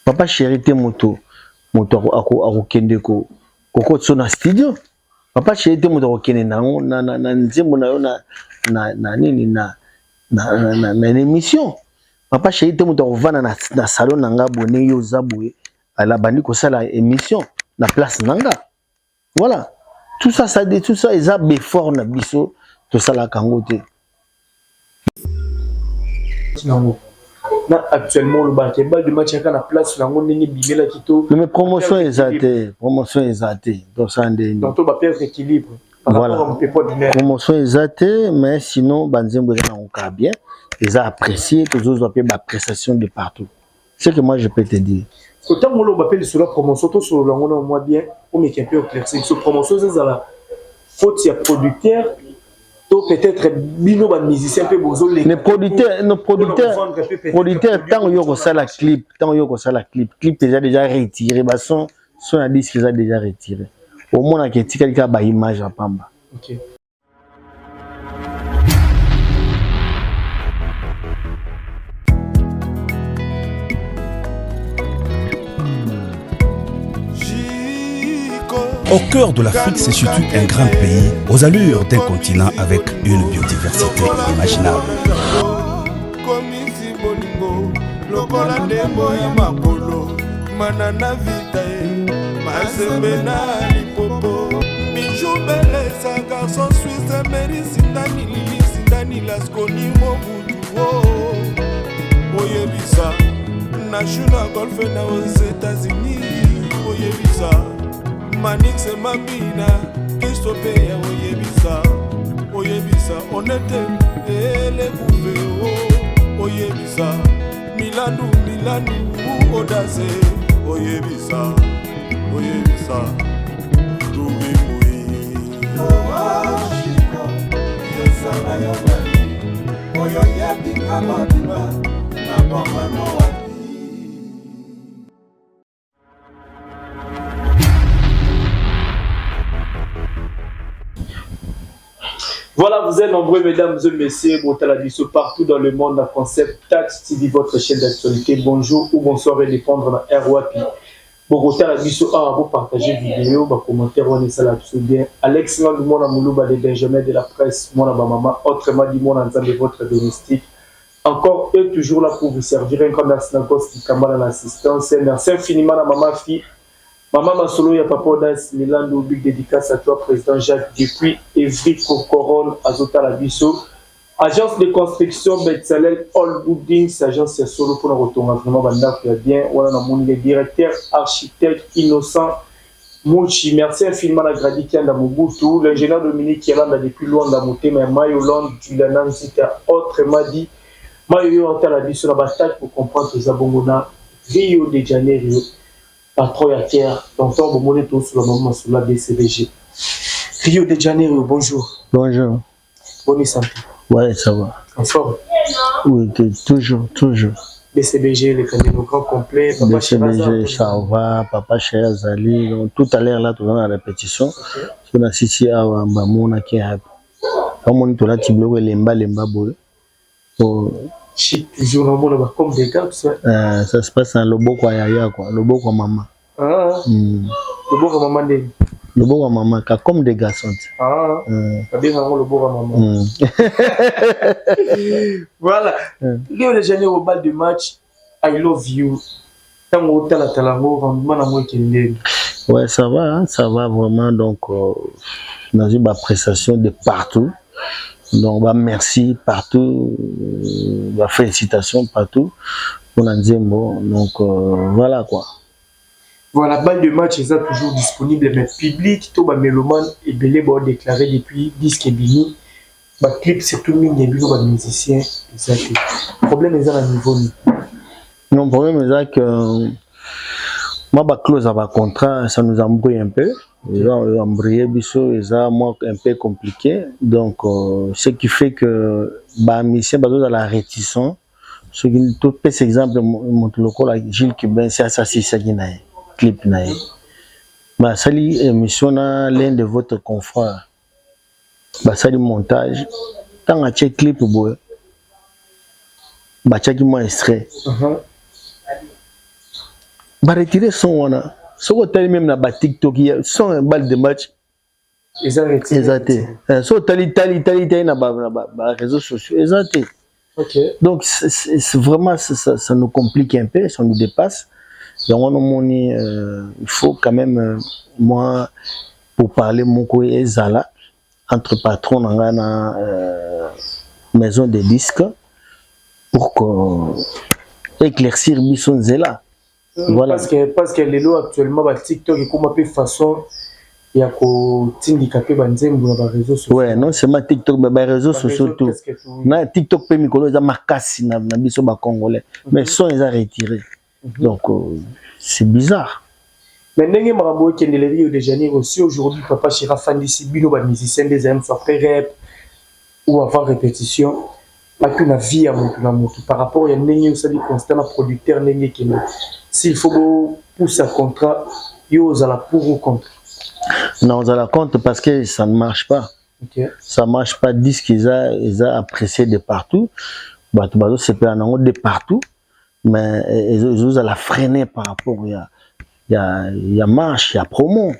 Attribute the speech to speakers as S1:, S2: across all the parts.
S1: Papa chéri te moto ako kende ko na studio. Papa chéri te moto ako kende na nzembo na yo na nini na émission. Papa chéri te moto ako vana na salon nanga boné yo zaboué ala bandi ko sala émission na place nanga. Voilà. Tout ça ils a before na biso to sala kango te.
S2: Actuellement le basketball de match à la place la monde n'est bimela kito.
S1: Mais promotion exatée, donc ça
S2: donc on va perdre équilibre.
S1: Voilà. Promotion exatée, mais sinon banzembo est encore bien. Ils ont apprécié que les autres appellent ma prestation de partout. C'est ce que moi je peux te dire.
S2: Autant on appelle sur la promotion, tout sur le on moins bien, on met un peu éclairci. Sur promotion c'est la faute il y a producteur. Peut-être bino ba musicien peu bozo les
S1: producteurs tant yo ça la clip clip déjà retiré ba son a disque qu'ils a déjà retiré au moins que ti quelqu'un ba image à pamba.
S2: OK.
S3: Au cœur de l'Afrique se situe un grand pays aux allures d'un continent avec une biodiversité inimaginable.
S4: National Golf aux États-Unis, Manix et Mamina, Christophe, Oyebisa, on était les bouffées, Oyebisa, Milanou, Odaze, Oyebisa, Toubimoui.
S2: Voilà, vous êtes nombreux, mesdames et messieurs, partout dans le monde, dans Concept Tax TV, votre chaîne d'actualité. Bonjour ou bonsoir, et dépendre dans RWAPI. Bogota la biso vous partagez vidéo, vous commentaire, on est ça là bien. Alex Nang, mon amoulouba des Benjamin de la presse, mon maman, autrement dit mon ensemble de votre domestique. Encore eux, toujours là pour vous servir. Un grand merci qui camarade l'assistance. Merci infiniment à maman fille. Maman Masolo, il y a papa Odas, Milando, big dédicace à toi, président Jacques, depuis Evry Coron, Azota Labisso, agence de construction Betsalel All Buildings, agence solo pour le retour. Vraiment, Banda, bien, on a mon directeur, architecte innocent, Mouchi, merci infiniment à Gradikian Mobutu, l'ingénieur Dominique qui est là depuis loin dans mon thème, Mayoland, Julianan, c'était autrement dit, Mayo, on a la biso, la bataille pour comprendre que Zabongona, Rio de Janeiro. Patron à terre, donc on va monter sur le moment sur la BCBG. Rio de Janeiro, bonjour.
S1: Bonjour.
S2: Bonne santé.
S1: Ouais, ça va.
S2: En forme?
S1: Oui, toujours.
S2: BCBG, le grand complet.
S1: Papa BCBG, ça va. Papa Chéri Zali. Donc, tout à l'heure, là, tout dans la répétition. On a ici à Mbamona qui a. On est là, Tiblo, Lemba, boy.
S2: Toujours comme des gars,
S1: ça se passe dans le beau quoi, quoi. Le beau quoi, maman.
S2: Ah, le beau quoi, maman.
S1: Le beau quoi, maman, comme des garçons.
S2: Ah, ça dit vraiment le beau quoi, maman. Voilà. Rio de Janeiro au bal de match, I love you. Tant que tu as la rendement à moi qui est.
S1: Ouais, ça va vraiment. Donc, on a eu ma prestation de partout. Donc, bah, merci partout, bah, félicitations partout pour Nzembo. Donc, voilà quoi.
S2: Voilà, balle de match est toujours disponible, mais public, tout le mélomane est belé déclaré depuis disque et bini. Bah, clip, surtout, il y a des musiciens. Le problème est à niveau.
S1: Non, le problème est que moi, ma clause à ma contrat, ça nous embrouille un peu. Ils ont embrouillé, ils ont un peu compliqué. Donc, ce qui fait que ma mission, dans la réticence, ce qui tout cet exemple, mon local, Gilles Kibin, c'est ça, c'est ça qui n'a clip n'a. Ma sali émission l'un de votre confrère. Ma sali montage. Tant à check clip, ma check moi extrait. va retirer son on ce qu'on t'a même na TikTok il y a son balle de match exacté so tali na ba réseaux sociaux exacté.
S2: OK.
S1: Donc c'est vraiment ça nous complique un peu, ça nous dépasse. Donc il faut quand même moi pour parler mon et Zala entre patrons dans la maison de disques pour éclaircir Bisson Zela. Voilà.
S2: Parce que les lois actuellement ba TikTok et comment peut façon il y a ko tindikape banzembo na ba réseaux sociaux.
S1: Ouais, non c'est ma TikTok ba réseaux sociaux tout. Na TikTok pe mikolo za makasi na biso ba congolais. Mais son ils a retiré. Donc c'est bizarre.
S2: Mais ndenge marambo kendele Rio de Janeiro aussi aujourd'hui papa Chira Fandisi bino ba musicien des AM soit après rap ou avant répétition pas que la vie à mon par rapport à ndenge ça dit constant producteur ndenge keno s'il faut pousser un contrat yo za la pour ou contre.
S1: Non, on a la compte parce que ça ne marche pas.
S2: Okay.
S1: Ça ne marche pas. Disent qu'ils ont apprécié de partout. C'est pas de partout. Mais ils ont la freiner par rapport. Il y a marche, il y a promo.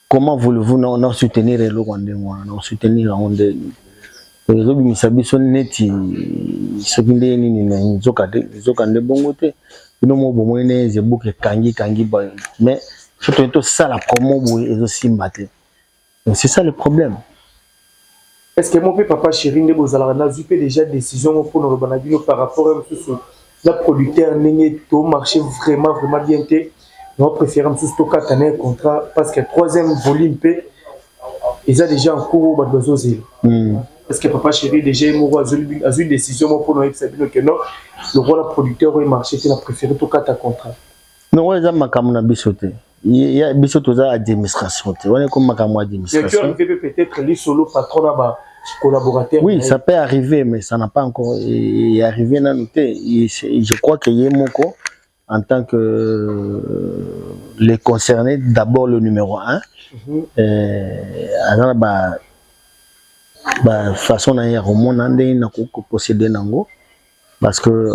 S1: Comment voulez-vous non soutenir les Rwandais, non soutenir les Rwandais? Les Rwandais sont nets. Ils sont mais surtout ça la promo et aussi maté. Donc c'est ça le problème.
S2: Est-ce que mon papa chéri ne vous a déjà décision pour nous banabino par rapport à la producteur n'est tout marché vraiment bien té. Nous préférons tout stocker un contrat parce que troisième volume P ils a déjà en cours au Badozozil. Est-ce que papa chéri déjà a une décision pour nous que non le rôle producteur au marché il a préféré tout cas ta contrat.
S1: Non, on a makamuna bisoté. Il y a bisoto za administration. On est comme makamuna administration.
S2: Peut-être les solo patron là collaborateur.
S1: Oui, ça peut arriver mais ça n'a pas encore arrivé dans noté. Je crois que Yemoko en tant que les concernés d'abord le numéro 1 alors façon na ya romona ndé na ko posséder nango parce que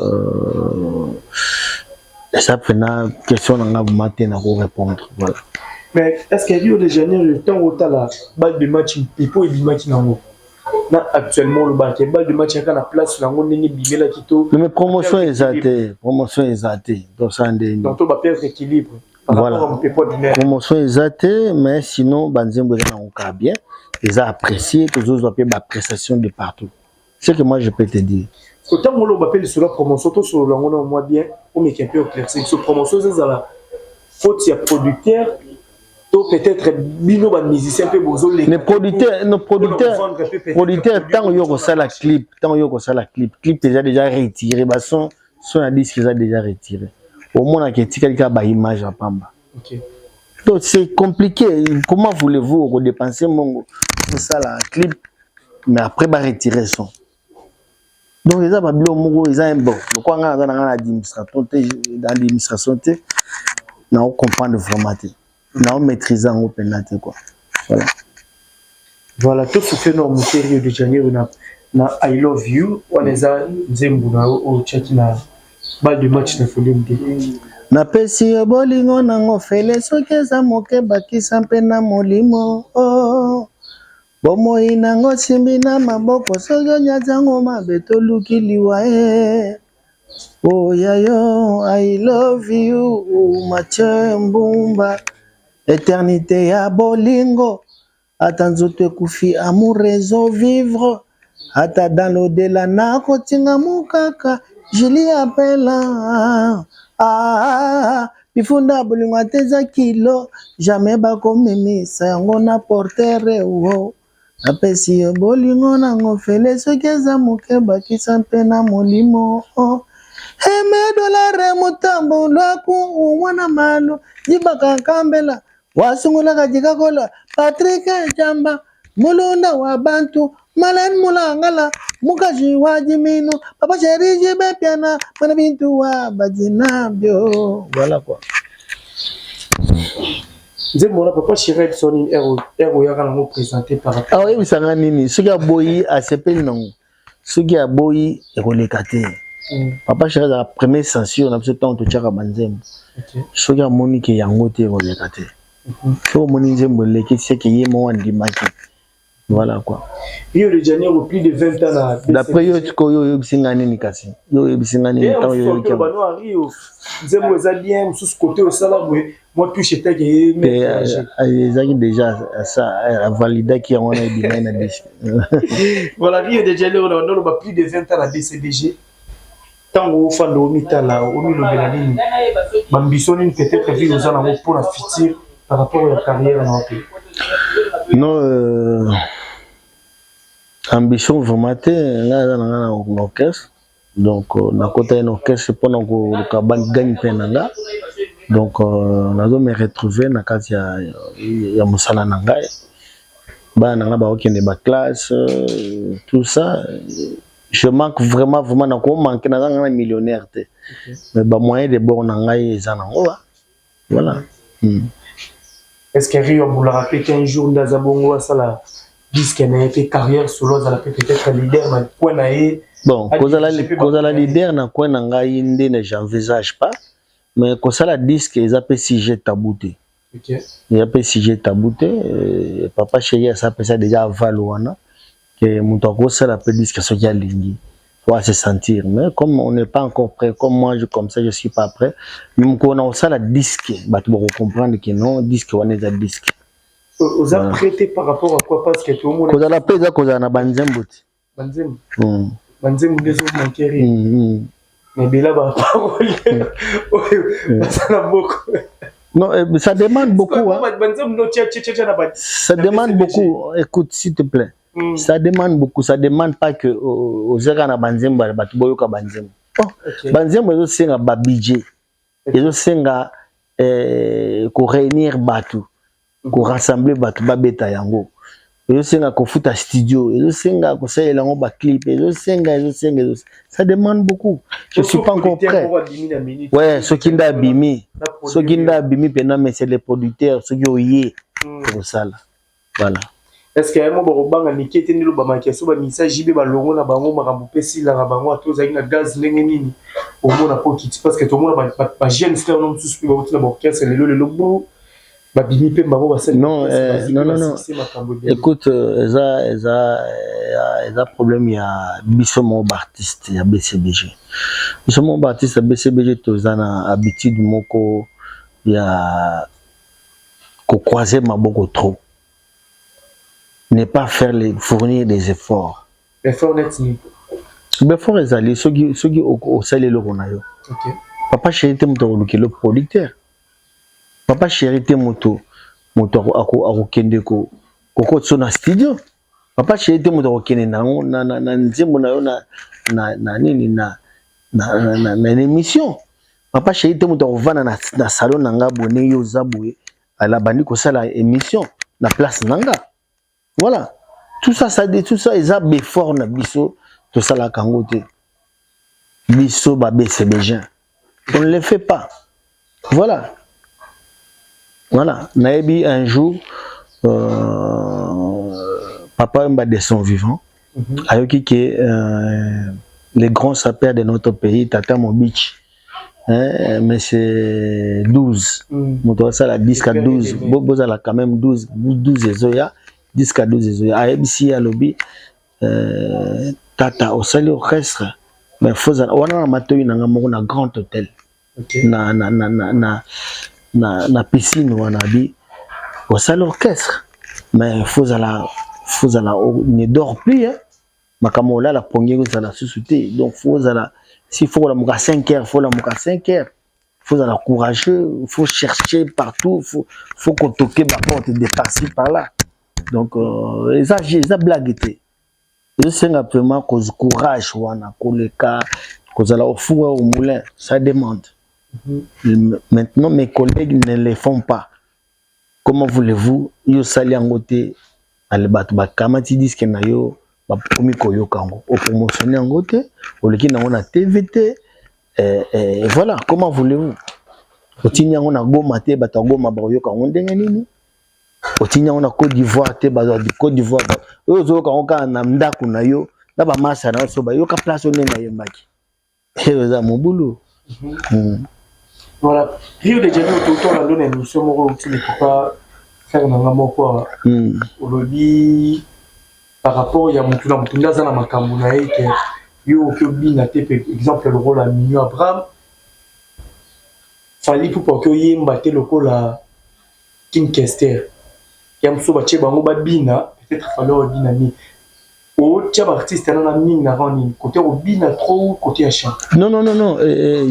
S1: ça fait une question à vous répondre. Voilà.
S2: Mais est-ce qu'il y a Rio de Janeiro le temps où tu as la balle de match, il faut y match actuellement le balle de match à la place,
S1: mais promotion exaltée, promotion exaltée. Donc ça
S2: donc on va perdre équilibre.
S1: Voilà. Promotion exaltée, mais sinon Banzembo est bien. Ils ont apprécié, toujours ont apprécié ma prestation de partout. C'est ce que moi je peux te dire.
S2: Autant on appelle sur la promotion, tout sur le moins bien, on met un peu éclairci. Sur promotion, c'est la faute, il y a producteur, peut-être bino ban musicien peu bozo les.
S1: Les producteurs, tant yo ko sala clip, clip déjà retiré, bah son a dit qu'ils a déjà retiré. Au moins que quelqu'un ba image à Pamba.
S2: OK.
S1: Donc c'est compliqué. Comment voulez-vous dépenser mon pour ça la clip mais après ba retirer son. Donc ils ont bien mongo ils ont un bon. Le quoi nga dans l'administration na on comprendre vraiment na on maîtriser en penalty quoi. Voilà.
S2: Voilà tout ce que nous Rio de Janeiro na I love you on est à Nzembo na au chat na balle de match na folie
S1: na pesi bolingo nango fele soki eza moke bakisa mpe na molimo bomoi nango simbi na maboko soki onyazango mabe toluki liwa oyayo I love you Mathieu Mbumba éternité ya bolingo ata nzoto ekufi amour réseau vivre ata dans l'au-delà nakotinga mokaka Julie appela bifunda bolingo ateza kilo jamais bakomemisa yango na portere wo apesi yo bolingo nango fele soki eza moke bakisa mpe na molimo $1 mutambo lwaku mwana malo jibaka kambela wasungulaka jikakola Patrick Jamba mulunda wa bantu Malen mulangala mukaji wajimino papa chéri jibe piana mana bintu wa badinabio voilà quoi.
S2: Nzembo papa chéri son ero ya kana mo présenter par rapport.
S1: Ah oui, ça nga nini soki aboyi asepeli nango soki aboyi ekoleka te Papa chéri la première censure na temps to tchaka banzembo so ya monique yango te ko lekate so moni nzembo leki c'est que yé mo andimaki voilà quoi
S2: Rio de Janeiro plus de 20 ans
S1: d'après yo yo bisingani ni kasi yo bisingani tant yo
S2: ke ba no Rio nzembo za bien sous côté au salabwe moi touche était que
S1: ezaki déjà ça valida qui on a bien na disque
S2: voilà Rio de Janeiro on a plus de 20 ans à DCDG tango fando omitala omilobela nini bambiso nini peut-être vie aux ana pour la futur par rapport à la carrière dans le pays
S1: non ambition vraiment te là dans un orchestre donc na côté un orchestre pendant que ka ban gagne penanga donc nazo me retrouver na kati ya musala na ngai ba na ba okende ba classe tout ça je manque vraiment na ko manquer na nga millionnaire te mais ba moyen de bord na ngai eza nango voilà
S2: est-ce que Rio vous le rappelle qu'un jour ndaza bongo sala disque na été carrière solo za la peut-être leader na quoi na e
S1: bon cause la leader na quoi na ngai ndé ne j'envisage pas mais cause la disque ils appellent sujet tabouté
S2: OK
S1: ils appellent sujet tabouté papa chéri ça peut ça déjà valoana que mon togo ça la disque so ya lingi faut se sentir mais comme on n'est pas encore prêt comme moi comme ça je suis pas prêt même qu'on a ça la disque bah tu vas comprendre que non disque on est à disque
S2: vous avez prêté par rapport à quoi parce que tout le monde
S1: cause la pesa cause na banzembo
S2: banzembo des autres manquerie mais bila ba parole ça na beaucoup
S1: non ça demande beaucoup ça demande beaucoup écoute s'il te plaît ça demande beaucoup ça demande pas que aux zéro na banzembo batu boyoka banzembo banzembo ezo senga ba budget ezo senga ko réunir batu ko rassembler batu ba beta yango ezo senga ko futa studio ezo senga ko salela ngo ba clip ezo senga ça demande beaucoup je suis pas encore prêt ouais ce qui nda bimi pena mais c'est les producteurs ceux qui oyé pour ça là voilà
S2: est-ce que mo banga nikete ndilo ba makiaso ba message be ba longo na bango makambo pesi la bango atoza ina gaz ndenge nini au mona pokiti parce que tout le monde ba jeune frère non tous pe ba otuna ba orchestre le bo ba bimi pe bango ba
S1: non écoute eza problème ya bisomo artiste ya BCBG bisomo artiste ya BCBG tozana habitude moko ya ko croiser maboko trop ne pas faire fournir des efforts.
S2: Effort net ni.
S1: Effort ezali soki au salé le ronayo.
S2: OK.
S1: Papa chéri te moto le producteur. Papa chéri te moto akokende ko na studio. Papa chéri te moto akokende na nzembo na yo na nini na émission. Papa chéri te moto akovana na salon nanga boné yo zaboué ala bandi ko sala émission na place nanga. Voilà, tout ça ils ont befort na biso tout ça la kangote biso ba BCBG on ne le fait pas voilà naebi un jour papa mba de son vivant ayoki que les grands sapeurs de notre pays Tata Mobich mais c'est 12 moto ça la disque à 12 boza la quand même 12 ezoya disque à 12 ezoya ABC à lobby tata au sali orchestre mais foza wana na matoyi nanga moko na grand hôtel na piscine wana bi au sali orchestre mais foza la ne dort plus hein makamo la pongé ça la société donc foza la s'il faut la muka 5 heures faut la muka 5 heures faut la courageux faut chercher partout faut qu'on toque ma porte de par-ci par là. Donc, ça blague était. Je sais vraiment que le courage, que la au four au moulin, ça demande. Maintenant, mes collègues ne le font pas. Comment voulez-vous, yo sali en côté, ale batu ba kamati disque na yo, ba promi koyo kango, au promotionner en côté, au leki na on a TVT, et voilà, comment voulez-vous? Au tinya on a goma te, bata goma ba yo kango ndenge nini? Otinya on a Côte d'Ivoire te baza di Côte d'Ivoire yo zo ka on ka na ndaku na yo na ba masa na so ba yo ka place on na yembaki et ça mon boulot.
S2: Voilà, Rio de Janeiro tout la donne émission moko tu ne peux pas faire nanga moko au lobby par rapport ya mutu na mutu ndaza na makambo na ye ke yo ke bina te exemple le rôle à Mignon Abraham fali pour que yemba te lokola King Kester ya muso ba che bango ba bina peut-être falloir bina ni o tia artiste na mine na rani côté au bina trop côté à chant.
S1: Non,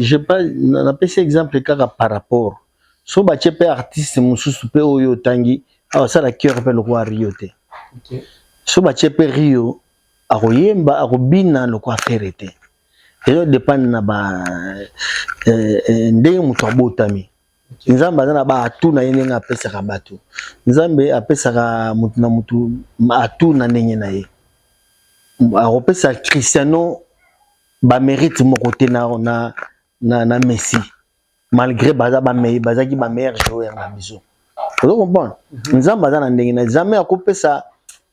S1: je pas on appelle cet exemple par rapport so ba che pe artiste mususu pe oyo tangi ah ça la cœur pe le roi Rio te.
S2: OK.
S1: So ba che pe Rio akoyemba akobina lo kwa ferete. Elo dépend na ba ndenge mutu abotami. Nzambe azana ba atu na yene nga pesa ka batu. Nzambe apesa ka mutu na mutu atu na ndenge na ye. Akopesa Cristiano ba mérite mon côté na Messi malgré baza ba bazaki ba meilleur joueur na biso. Vous comprenez? Nzambe azana ndenge na jamais akopesa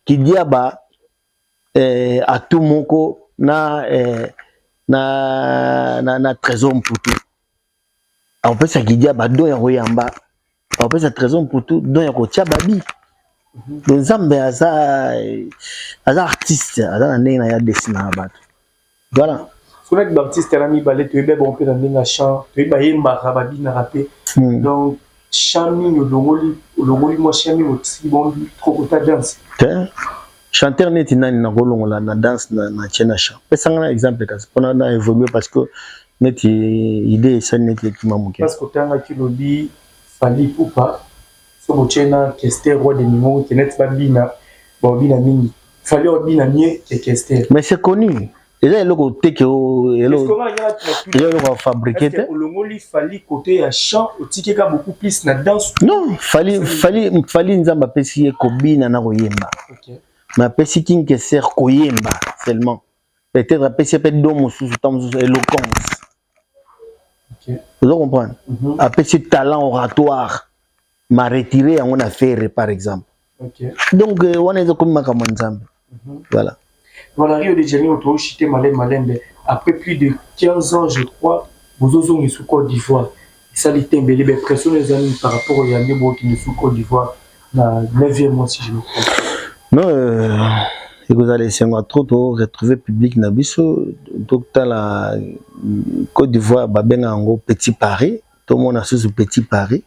S1: kidiaba atu moko na trésor mputu. On peut s'aguider à don ya royamba. On peut s'être trésor mputu don ya kotia babi. Donc Nzambe aza artiste, aza ndenge na ya dessiner bato. Voilà.
S2: Sur les artistes rami balé tu es bon peu dans ndenge chant, tu es ba yemba babi na rapé. Donc chami no longoli moi chami aussi bon trop côté danse.
S1: Chanteur neti nani na golongola na danse na chena chant. Pesa ngana exemple kasi pona na évoluer parce que neti idée ça neti qui m'a manqué.
S2: Parce que tanga ki lobi fali poupa so bo chena Kester roi de Mimo qui net babina babina mingi. Fali obina mie que Kester.
S1: Mais c'est connu. Et là le côté que le fabriquer te.
S2: Le ngoli fali côté à chant au tikeka beaucoup plus na danse.
S1: Non, fali nzamba pesi kobina na koyemba.
S2: OK.
S1: Mais pesi King Kester koyemba seulement. Peut-être pesi peut domo sous éloquence.
S2: OK.
S1: Vous comprenez? Après ce talent oratoire m'a retiré en affaire par exemple.
S2: OK.
S1: Donc on est comme Makamanzambe. Voilà.
S2: Voilà, Rio de Janeiro, tu as chité Malembe. Après plus de 15 ans, je crois, vous avez sous Côte d'Ivoire. Ça a été embellé, mais pression les amis par rapport au Yandebo qui est sous Côte d'Ivoire, dans 9e mois, si je me trompe.
S1: Non, et vous allez trop retrouver public Nabiso. Donc, dans la Côte d'Ivoire, Babenga en Petit Paris. Tout le monde a sous Petit Paris.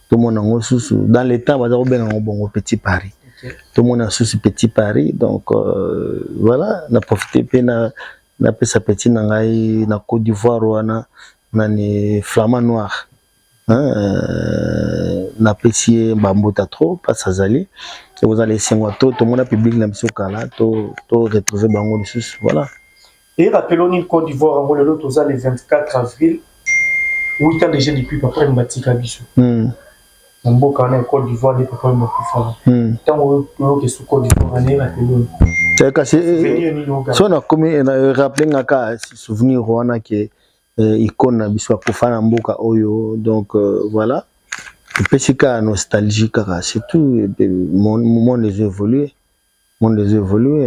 S1: Tout le monde a sous dans les temps, Babenga en Petit Paris. Tout le monde a sous Petit Paris. Donc, voilà, on a profité de na pesa petit nangai na Côte d'Ivoire na ni flamand noir na pesi bambota trop pas azali et vous allez singwa tout le monde a public na biso kala to retrouver bango les sous voilà.
S2: Et rappelons une Côte d'Ivoire en le toza le 24 avril 8 ans déjà depuis papa Mbatika biso mboka na Côte d'Ivoire de papa Mbakufa tant que sous Côte d'Ivoire ne rappelons
S1: si on a commis rappelé ngaka souvenir wana que icône na biso akufana mboka oyo donc voilà pesika nostalgique c'est tout mon les évolué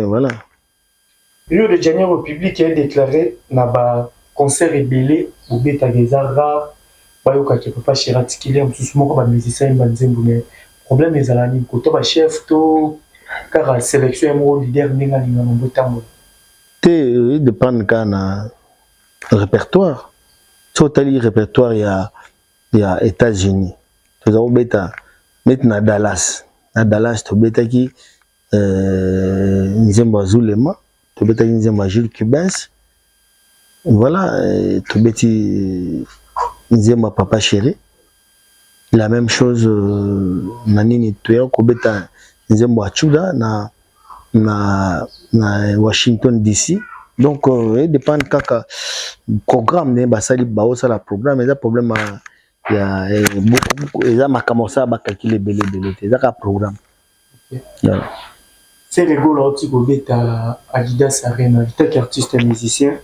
S1: voilà.
S2: Rio de Janeiro public a déclaré na ba concert rebellé au beta gezara bayoka ke papa cheratikile msusu moko ba musicien banzembu mais problème ezalani koto ba chef to car la sélection est mon leader ninga ninga nombo tambo
S1: te dépend kana répertoire totally répertoire il y a États-Unis tu as beta maintenant Dallas to beta qui nzemba zulema to beta nzemba Jules Cubens voilà to beti nzemba papa chéri la même chose nanini to ko beta nzembo achuda na Washington DC donc il dépend kaka programme ne basali baosa la programme et ça problème il y a beaucoup et ça makamosa ba calculer belé c'est ça programme.
S2: C'est rigolo aussi ko beta Adidas Arena tant qu'artiste et musicien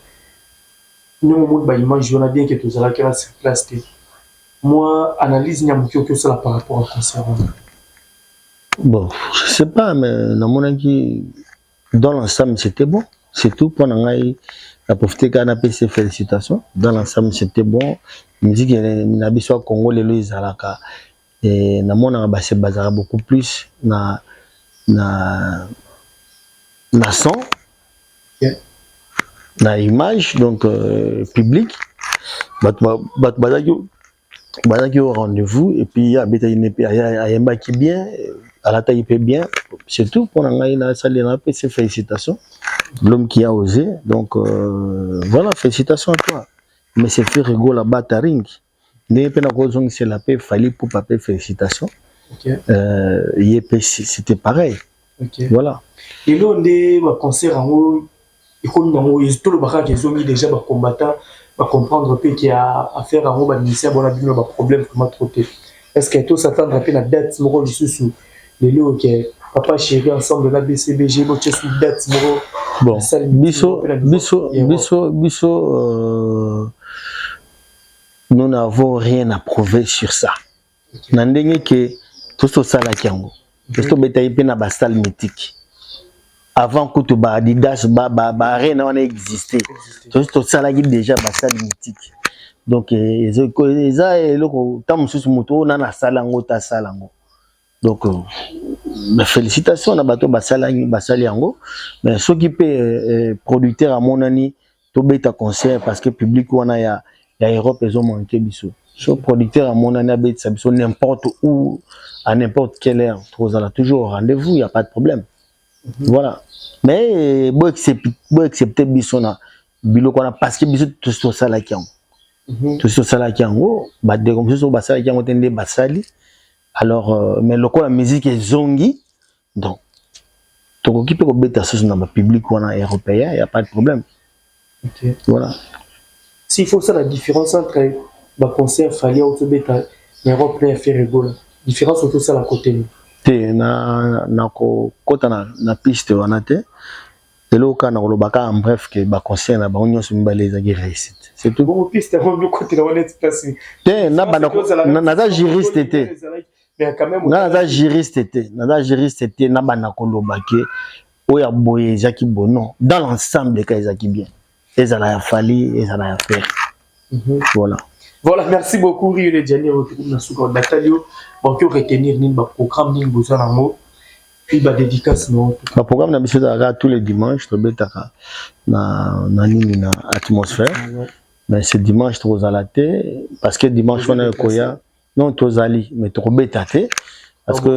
S2: nous on ba image on a bien que tous là que la sur place moi analyse nyamuki que ça par rapport à concert.
S1: Bon, je sais pas, mais dans mon avis, dans l'ensemble, c'était bon. c'est tout pour Nangaï. La profité qu'on a payé ses félicitations. Dans l'ensemble, c'était bon. Musique, n'habite Congo, les Louis Alaka. Et na mon c'est bazar beaucoup plus na son, na image donc public. Bazaki au rendez-vous et puis il y a Yemba qui bien, à la taille peut bien. C'est tout pour la salle de ses félicitations. L'homme qui a osé. Donc voilà, félicitations à toi. Mais c'est fait rigolo la bataring. C'est la paix, fallait pour papier, félicitations. C'était pareil. Voilà.
S2: Et là, on est au concert en haut, et comme dans le tout le bac qu'ils ont mis déjà des combattants, va comprendre qu'il y a affaire en haut, ministère, bon, on a un problème comment traiter. Est-ce que tout s'attendre à la date, mon sous les lots qui papa chéri ensemble de la BCBG, bon, c'est une date,
S1: bon, biso, nous n'avons rien à prouver sur ça. Nandenge que tout ça là qui ango. Tout ça betaille pe na basal mythique. Avant que tu ba Adidas rien n'a existé. Tout ça là qui déjà basal mythique. Donc ça et le tam sous moto na na salango ta salango. Donc félicitations na bato basal yango. Mais ceux qui paient producteur à mon ani to beta concert parce que public on a ya Europe ils ont manqué biso. Ce producteur à mon année abet ça n'importe où à n'importe quelle heure toujours au rendez-vous, il y a pas de problème. Voilà. Mais bon accepter biso na bilo qu'on a parce que biso tout ça là qui en. Tout ça là qui en haut, bah de comme ça basala qui en tende basali. Alors mais le la musique est zongi donc to occuper ko beta ça dans le public on a européen, il y a pas de problème. Voilà.
S2: S'il faut ça la différence entre le concert fallait au bêta Europe plein faire rigolo. Différence autour ça la côté.
S1: Na kota na piste wana te. Et là quand on lobaka en bref que ba concert na ba onyo so mbale za réussite. C'est tout.
S2: Bon piste on le côté la honnête place.
S1: Na za juriste était.
S2: Mais quand même
S1: na za juriste était. Na za juriste était na ba na kolobake oya boye Jackie Bono dans l'ensemble des cas Jackie bien. Et ça a fallu et ça a fait. Voilà.
S2: Voilà, merci beaucoup Rio de Janeiro na suka Natalio. Bon que retenir ni ba programme ni besoin nango. Puis ba dédicace non.
S1: Ba programme na biso da tous les dimanches to betaka na nini na atmosphère. Mais c'est dimanche trop à la télé parce que dimanche on a koya non tozali mais to betate parce que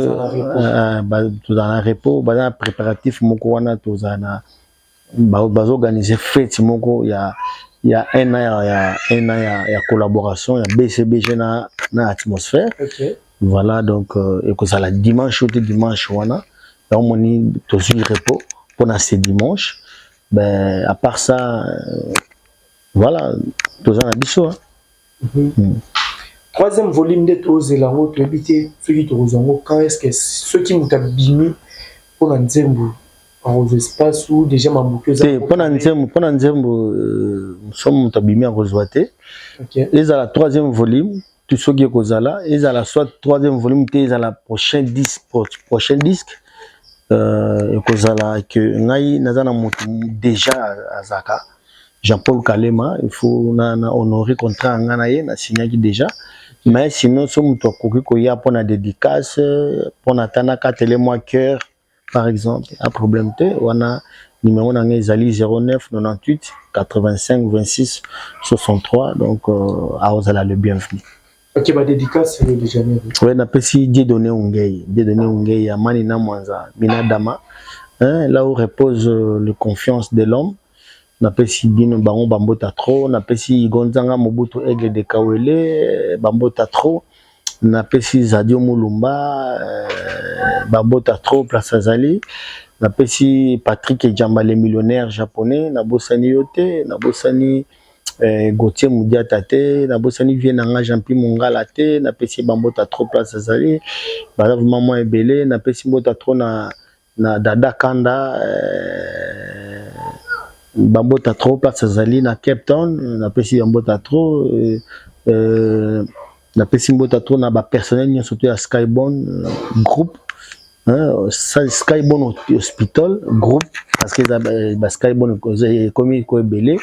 S1: tout dans la repos ba na préparatif moko wana tozana ba organiser fête moko il y a un an il y a collaboration il y a BCBG na atmosphère. Voilà donc et que ça la dimanche wana donc on est toujours repos pendant ce dimanche. Ben à part ça voilà tous en abisso.
S2: Troisième volume de Tozelango tu habiter ceux qui Tozelango quand est-ce que ceux qui m'ont abîmé pour Nzembo aux espaces où déjà m'a bouqué ça
S1: pendant Nzembo nous sommes abîmés en Rosoité. Et à la troisième volume tout ce qui est Kozala et à la soit troisième volume et à la prochain disque et Kozala que ngai nazana déjà à Zaka Jean-Paul Kalema il faut na honorer contrat nganaye na signé déjà mais sinon sommes to ko ya pour la dédicace pour natana ka télé moi cœur par exemple un problème te wana numéro na ngai zali 09 98 85 26 63 donc à Ozala le bienvenu.
S2: Ok, bah dédicace déjà.
S1: Ouais, na pesi Dieudonné Ongei à Manina Mwanza Minadama hein, là où repose la confiance de l'homme. Na pesi bino bango bambota trop, na pesi Gonzanga Mobutu Aigle de Kawele bambota trop, na pesi Zadio Mulumba bambota trop place Azali, na pesi Patrick Djamba le millionnaire japonais, na bosani yote, na bosani Gauthier Moudiata te, na bosani Vienanga Jean-Pierre Mongala te, na pesi bambota trop place Azali, bala maman ebele, na pesi bambota trop na Dada Kanda bambota trop place Zali na Cape Town na pesi bambota trop na pesi bambota trop na ba personnel surtout à Skyborn groupe Skybone Hospital groupe parce que Skybone comme belé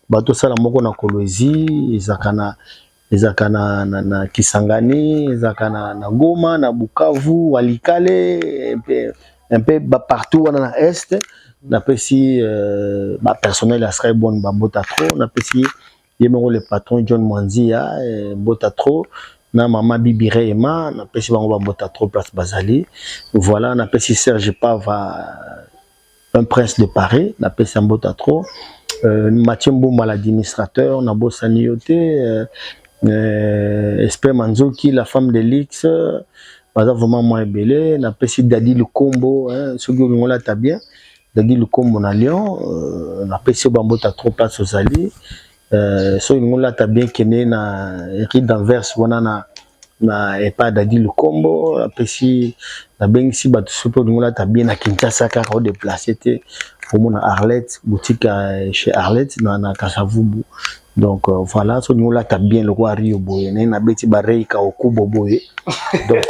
S1: bato sala moko na Kolwezi ezakana na Kisangani ezakana na Goma na Bukavu Walikale un peu partout na est na pesi personnel à Skybone bota trop na pesi yemero le patron John Mwanzia bota trop na mama Bibi Rema na pesi bango bota trop place Bazali voilà na pesi Serge Pava un prince de Paris na pesi bota trop Mathieu Mbouma l'administrateur na bosani yote Esper Manzoki la femme de Lix baza vraiment moi belé na pesi Dadi Lukombo ce que ngola ta bien Dadi Lukombo na Lyon na pesi bambota trop place Ozali so ngola ta bien kene na Henri d'Anvers wana na epa Dadi Lukombo na pesi na bengisi bato sopo ngola ta bien na Kinshasa ka ko déplacer te pour mon Arlette boutique chez Arlette na Kasavubu donc voilà so ngola ta bien le roi Rio boye na beti barei ka okubo boye donc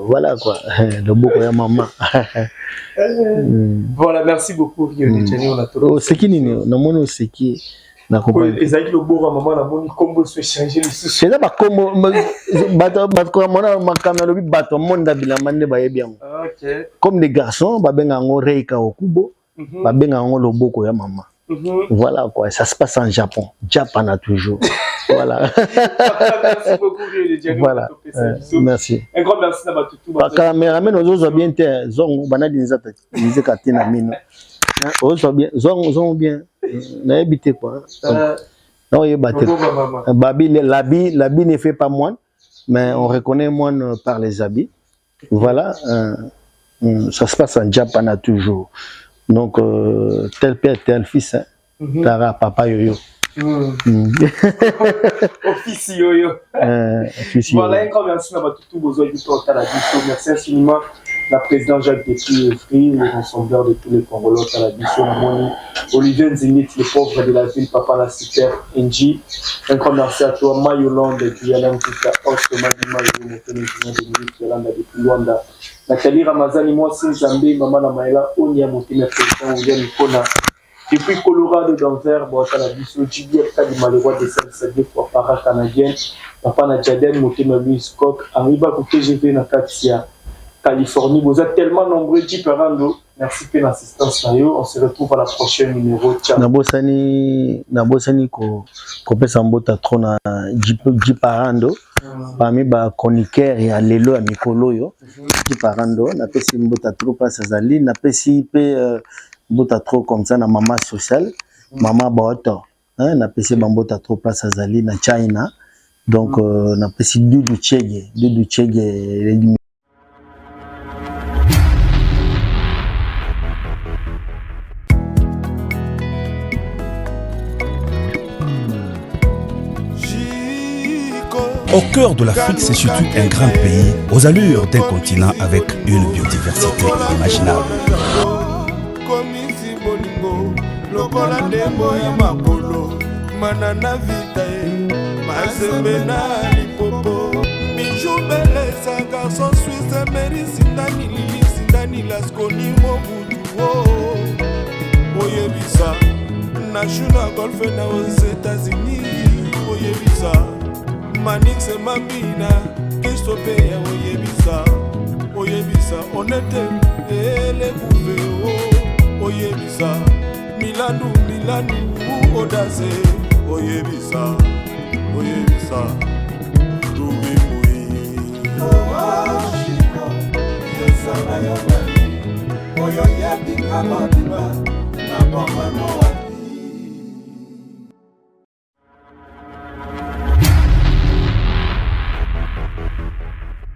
S1: voilà quoi le boko ya maman
S2: voilà merci beaucoup Rio de Janeiro na tolo
S1: c'est qui nini na mono c'est qui na comprendre
S2: ezaki le boko maman na moni combo se changer le sous
S1: c'est là ba combo bato mona makama lobi bato monda bilamba nde bayebi yango
S2: OK
S1: comme des garçons ba benga ngo rei ka okubo ba benga ngo le boko ya maman. Voilà quoi, ça se passe en Japon. Japan a toujours. Voilà.
S2: Merci beaucoup,
S1: voilà. Merci.
S2: Un grand merci à tout.
S1: Caméraman, aux autres bien, zong, banal des attaques, disait Katina Mino. Aux autres bien, zong bien. N'habitez quoi. Non, il est battu. L'habit ne fait pas moine, mais on reconnaît moine par les habits. Voilà. Ça se passe en Japan a toujours. Donc, tel père, tel fils, Tara, papa, yo-yo.
S2: Office yo-yo. Voilà, un grand merci à tout vos auditeurs. Merci infiniment la présidente Jacques Depuis, le rassembleur de tous les Congolais à la Bisso, Olivier Nzingit, le pauvre de la ville, Papa la Super, NG. Un grand merci à toi, Mayolande, Guyana, Kika, Osto, Madima, Yolanda, depuis Luanda. Nathalie Ramazani, moi, Sinzambe, Maman Namaela, Onia, Motime, Président, William Nikona. Depuis Colorado, Denver, Boata la Bisso, JBF, du malheureux de Sainte-Sadie, fois para canadienne, Papa Nadjaden, Motime, Louis Scott, Arriba, TGV, Nakatia, Californie. Vous êtes tellement nombreux, Jiperando. Merci pour l'assistance. On se retrouve à la prochaine numéro. Ciao.
S1: Nabosani ko pesa mbota trop na Jiperando. Parmi ba chroniqueur ya lelo ya mikolo yo. Jiperando na pesi mbota trop pas Zali, na pesi pe mbota trop comme ça na maman sociale, maman Baoto. Na pesi mbota trop pas Zali na China. Donc na pesi Dudu Chege
S3: Au cœur de l'Afrique se situe un grand pays aux allures d'un continent avec une biodiversité inimaginable.
S4: Manix et Mamina, Christophe Oyebisa, Onete, les Bouveo, Oyebisa, Milanu, Odaze, Oyebisa, Doumi Moui. Oyo yebi kamadiba.